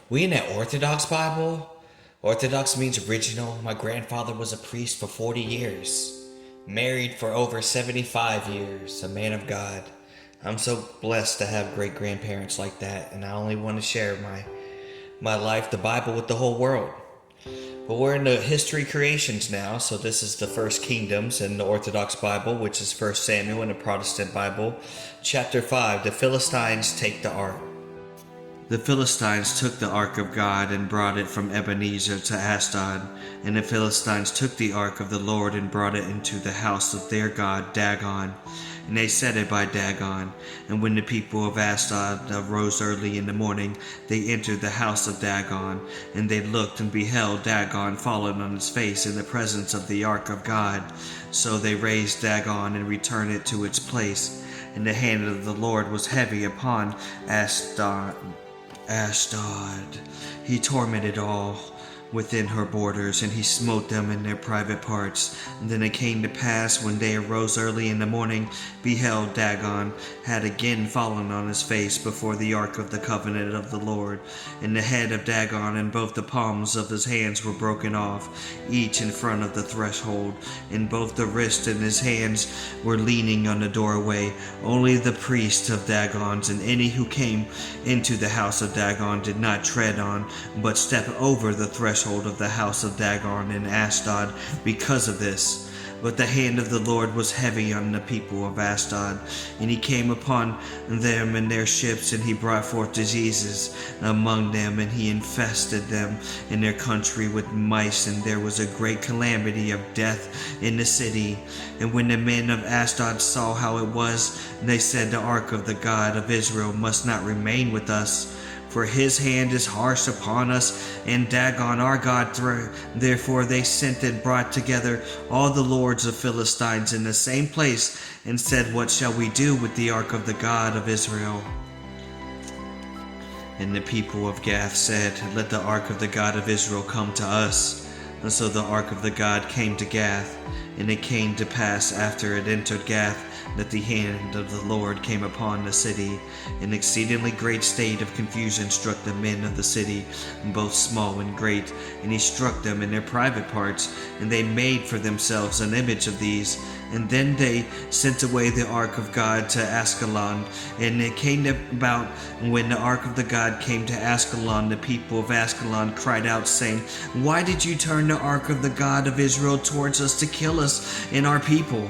We in that Orthodox Bible? Orthodox means original. My grandfather was a priest for 40 years. Married for over 75 years. A man of God. I'm so blessed to have great grandparents like that, and I only want to share my life, the Bible, with the whole world. But we're in the history creations now, so this is the First Kingdoms in the Orthodox Bible, which is First Samuel in the Protestant Bible. Chapter 5, the Philistines take the ark. The Philistines took the ark of God and brought it from Ebenezer to Ashdod. And the Philistines took the ark of the Lord and brought it into the house of their god Dagon. And they set it by Dagon. And when the people of Ashdod arose early in the morning, they entered the house of Dagon. And they looked and beheld Dagon fallen on his face in the presence of the ark of God. So they raised Dagon and returned it to its place. And the hand of the Lord was heavy upon Ashdod. He tormented all within her borders, and he smote them in their private parts. And then it came to pass, when they arose early in the morning, beheld Dagon had again fallen on his face before the ark of the covenant of the Lord. And the head of Dagon and both the palms of his hands were broken off, each in front of the threshold, and both the wrist and his hands were leaning on the doorway. Only the priests of Dagon's and any who came into the house of Dagon did not tread on, but step over the threshold of the house of Dagon in Ashdod because of this. But the hand of the Lord was heavy on the people of Ashdod, and he came upon them and their ships, and he brought forth diseases among them, and he infested them in their country with mice, and there was a great calamity of death in the city. And when the men of Ashdod saw how it was, they said, the ark of the God of Israel must not remain with us, for his hand is harsh upon us, and Dagon our God. Therefore they sent and brought together all the lords of Philistines in the same place, and said, what shall we do with the ark of the God of Israel? And the people of Gath said, let the ark of the God of Israel come to us. And so the ark of the God came to Gath. And it came to pass after it entered Gath, that the hand of the Lord came upon the city. An exceedingly great state of confusion struck the men of the city, both small and great. And he struck them in their private parts, and they made for themselves an image of these. And then they sent away the ark of God to Ascalon. And it came about, when the ark of the God came to Ascalon, the people of Ascalon cried out, saying, why did you turn the ark of the God of Israel towards us to kill us and our people?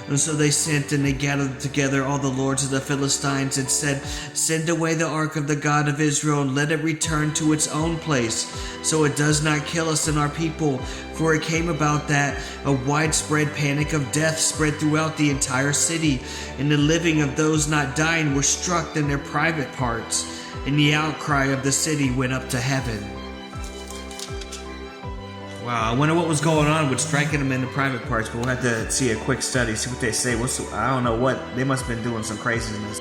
And so they sent and they gathered together all the lords of the Philistines and said, send away the ark of the God of Israel, and let it return to its own place, so it does not kill us and our people. For it came about that a widespread panic of death spread throughout the entire city, and the living of those not dying were struck in their private parts, and the outcry of the city went up to heaven. Wow, I wonder what was going on with striking them in the private parts, but we'll have to see a quick study, see what they say. I don't know what, they must have been doing some craziness.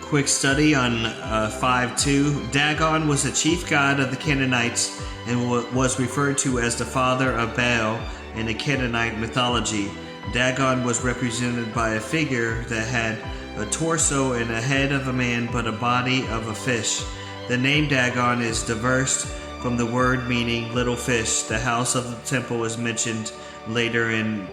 Quick study on 5:2. Dagon was the chief god of the Canaanites and was referred to as the father of Baal in the Canaanite mythology. Dagon was represented by a figure that had a torso and a head of a man, but a body of a fish. The name Dagon is diverse from the word meaning little fish. The house of the temple is mentioned later in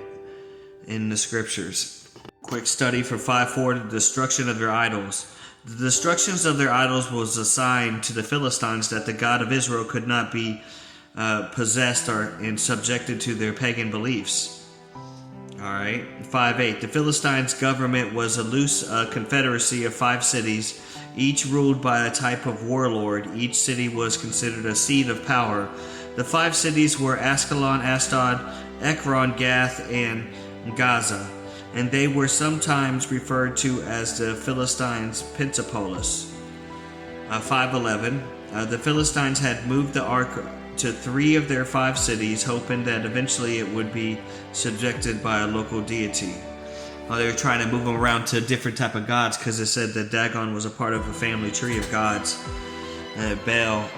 the scriptures. Quick study for 5:4, the destruction of their idols. The destructions of their idols was a sign to the Philistines that the God of Israel could not be possessed and subjected to their pagan beliefs. Alright, 5:8, the Philistines' government was a loose confederacy of 5 cities, each ruled by a type of warlord. Each city was considered a seat of power. The 5 cities were Ascalon, Ashdod, Ekron, Gath, and Gaza, and they were sometimes referred to as the Philistines' Pentapolis. 5:11, the Philistines had moved the ark to 3 of their 5 cities, hoping that eventually it would be subjected by a local deity. They were trying to move them around to different type of gods, because it said that Dagon was a part of a family tree of gods, Baal.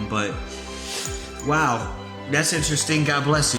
But wow, that's interesting. God bless you.